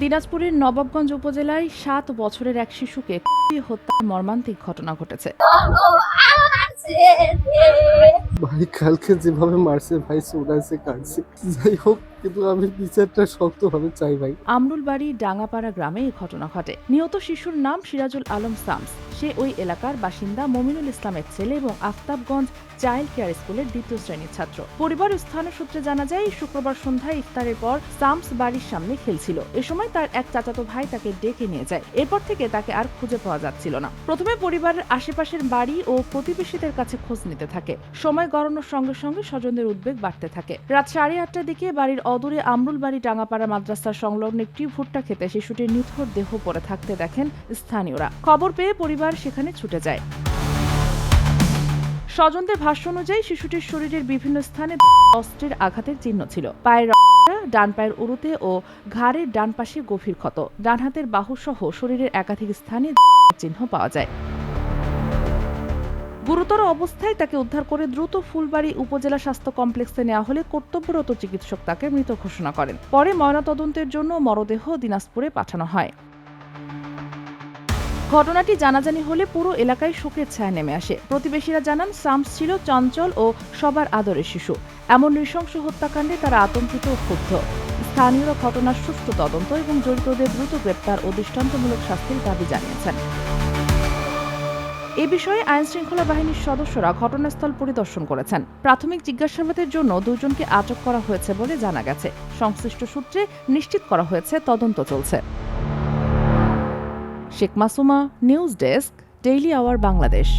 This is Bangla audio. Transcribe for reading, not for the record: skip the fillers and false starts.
দিনাজপুরের নবাবগঞ্জ উপজেলায় 7 বছরের এক শিশুকে কুপিয়ে হত্যার মর্মান্তিক ঘটনা ঘটেছে। ভাই কালকে যেভাবে মারছে ভাই চুলাইছে কাটছে, যাই হোক কিন্তু আমি বিচারটা শক্তভাবে চাই ভাই। আমরুলবাড়ি ডাঙ্গাপাড়া গ্রামে এই ঘটনা ঘটে। নিহত শিশুর নাম সিরাজুল আলম শামস। সে ওই এলাকার বাসিন্দা মমিনুল ইসলামের ছেলে এবং আফতাবগঞ্জ চাইল্ড কেয়ার স্কুলের 2য় শ্রেণীর ছাত্র। পরিবার ও স্থানীয় সূত্রে জানা যায়, শুক্রবার সন্ধ্যায় ইফতারের পর শামস বাড়ির সামনে খেলছিল। এ সময় তার এক চাচাতো ভাই তাকে ডেকে নিয়ে যায়। এরপর থেকে তাকে আর খুঁজে পাওয়া যাচ্ছিল না। প্রথমে পরিবারের আশেপাশের বাড়ি ও প্রতিবেশীদের কাছে খোঁজ নিতে থাকে। সময় গড়ানোর সঙ্গে সঙ্গে স্বজনদের উদ্বেগ বাড়তে থাকে। রাত 8:30টার দিকে বাড়ির অদূরে আমরুলবাড়ি ডাঙ্গাপাড়া মাদ্রাসার সংলগ্ন একটি ভুট্টা খেতে শিশুটির নিথর দেহ পড়ে থাকতে দেখেন স্থানীয়রা। খবর পেয়ে পরিবার সেখানে ছুটে যায়। স্বজনদের ভাষ্য অনুযায়ী শিশুটির শরীরের বিভিন্ন স্থানে অস্ত্রের আঘাতের চিহ্ন ছিল। পায়ের ডান পায়ের উরুতে ও ঘাড়ের ডান পাশে গভীর ক্ষত। ডান হাতের বাহু সহ শরীরের একাধিক স্থানে চিহ্ন পাওয়া যায়। গুরুতর অবস্থায় তাকে উদ্ধার করে দ্রুত ফুলবাড়ী উপজেলা স্বাস্থ্য কমপ্লেক্সে নেওয়া হলে কর্তব্যরত চিকিৎসক তাকে মৃত ঘোষণা করেন। পরে ময়নাতদন্তের জন্য মরদেহ দিনাজপুরে পাঠানো হয়। ঘটনাটি জানাজানি হলে পুরো এলাকায় শোকের ছায়া নেমে আসে। প্রতিবেশীরা জানান, শামস ছিল চঞ্চল ও সবার আদরের শিশু। এমন নৃশংস হত্যাকাণ্ডে তারা আতঙ্কিত ও ক্ষুব্ধ। স্থানীয়রা ঘটনার সুষ্ঠু তদন্ত এবং জড়িতদের দ্রুত গ্রেপ্তার ও দৃষ্টান্তমূলক শাস্তির দাবি জানিয়েছেন। এ বিষয়ে আইনশৃঙ্খলা বাহিনীর সদস্যরা ঘটনাস্থল পরিদর্শন করেছেন। প্রাথমিক জিজ্ঞাসাবাদের জন্য 2 জনকে আটক করা হয়েছে বলে জানা গেছে। সংশ্লিষ্ট সূত্রে নিশ্চিত করা হয়েছে তদন্ত চলছে। Sheikh Masuma, news desk, daily our Bangladesh.